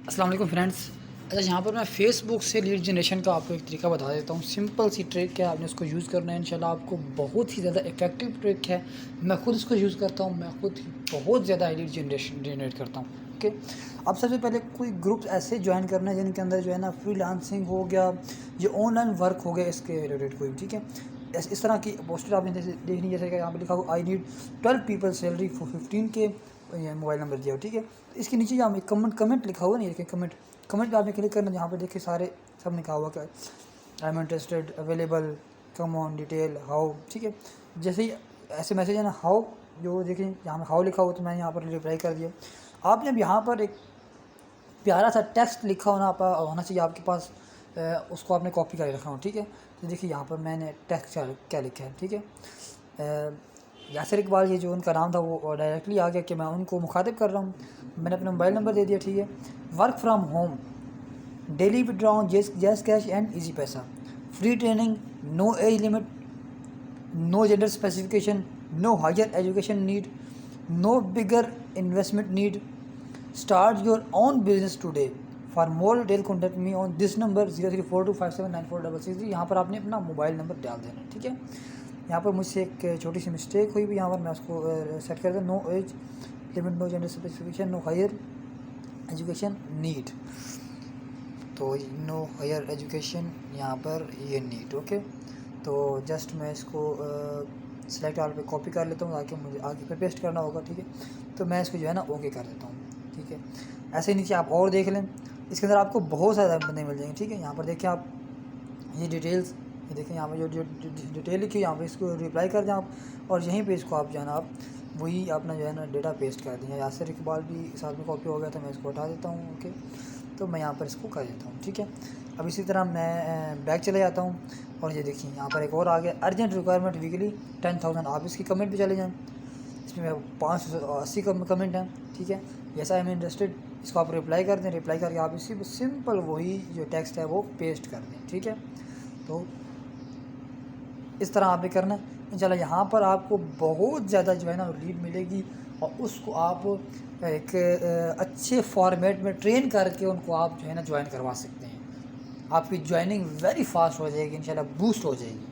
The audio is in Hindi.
अस्सलाम वालेकुम फ्रेंड्स। अच्छा, यहाँ पर मैं फ़ेसबुक से लीड जनरेशन का आपको एक तरीका बता देता हूँ। सिंपल सी ट्रिक है, आपने उसको यूज़ करना है। इंशाल्लाह आपको बहुत ही ज़्यादा इफ़ेक्टिव ट्रिक है। मैं खुद इसको यूज़ करता हूँ, मैं खुद ही बहुत ज़्यादा लीड जनरेशन जनरेट करता हूँ। ओके, अब सबसे पहले कोई ग्रुप्स ऐसे जॉइन करना है जिनके अंदर जो है ना फ्रीलांसिंग हो गया, ये ऑनलाइन वर्क हो गया, इसके रिलेटेड कोई, ठीक है। इस तरह की पोस्टर आपने जैसे देखनी, जैसे कि यहाँ पे लिखा हो I need 12 people salary for 15 के, ये मोबाइल नंबर दिया हो, ठीक है। तो इसके नीचे यहाँ पे कमेंट लिखा हुआ नहीं, देखिए कमेंट पे आपने क्लिक करना, जहाँ पे देखिए सारे सब लिखा हुआ क्या I am interested, available, come on, detail, how, ठीक है। जैसे ही ऐसे मैसेज है ना हाउ, जो देखिए यहाँ पे हाउ लिखा हुआ, तो मैंने यहाँ पर रिप्लाई कर दिया। आपने अब यहाँ पर एक प्यारा सा टेक्स्ट लिखा होना चाहिए आपके पास, उसको आपने कॉपी करके रखना हो, ठीक है। तो देखिए यहाँ पर मैंने टेक्स्ट क्या लिखा है, ठीक है। यासिर इकबाल, ये जो उनका नाम था वो डायरेक्टली आ गया कि मैं उनको मुखातिब कर रहा हूँ। मैंने अपना मोबाइल नंबर दे दिया, ठीक है। Work from home, daily withdraw, JazzCash and Easypaisa, free training, no age limit, no gender specification, no higher education need, no bigger investment need, start your own business today. For more detail contact me on this number 0342579466। यहाँ पर आपने अपना मोबाइल नंबर डाल देना है, ठीक है। यहाँ पर मुझसे एक छोटी सी मिस्टेक हुई भी, यहाँ पर मैं उसको सेट कर दूँ, no age limit, no gender specification, no higher education need, तो नो हायर एजुकेशन यहाँ पर ये नीड, ओके। तो जस्ट मैं इसको सेलेक्ट ऑल पे कॉपी कर लेता हूँ, ताकि मुझे आगे पे पेस्ट करना होगा, ठीक है। तो मैं इसको जो है ना ओके कर देता हूँ, ठीक है। ऐसे ही नीचे आप और देख लें, इसके अंदर आपको बहुत सारे बंदे मिल जाएंगे, ठीक है। यहाँ पर देखिए आप ये डिटेल्स, ये देखें यहाँ पर जो डिटेल लिखी है, यहाँ पे इसको रिप्लाई कर दें आप, और यहीं पे इसको आप जो है ना आप वही अपना जो है ना डेटा पेस्ट कर दें। यासिर इकबाल भी साथ में कॉपी हो गया, तो मैं इसको हटा देता हूँ, ओके। तो मैं यहाँ पर इसको कर देता हूँ, ठीक है। अब इसी तरह मैं बैक चले जाता हूँ, और ये देखिए यहाँ पर एक और आ गया, अर्जेंट रिक्वायरमेंट वीकली 10,000। आप इसकी कमेंट पे चले जाएँ, इसमें 580 कमेंट हैं, ठीक है। जैसा आई एम इंटरेस्टेड, इसको आप रिप्लाई कर दें, रिप्लाई करके आप इसी पर सिंपल वही जो टेक्स्ट है वो पेस्ट कर दें, ठीक है। तो इस तरह आपने करना है इंशाल्लाह। यहाँ पर आपको बहुत ज़्यादा जो है ना लीड मिलेगी, और उसको आप एक अच्छे फॉर्मेट में ट्रेन करके उनको आप जो है ना ज्वाइन करवा सकते हैं। आपकी ज्वाइनिंग वेरी फास्ट हो जाएगी, इंशाल्लाह बूस्ट हो जाएगी।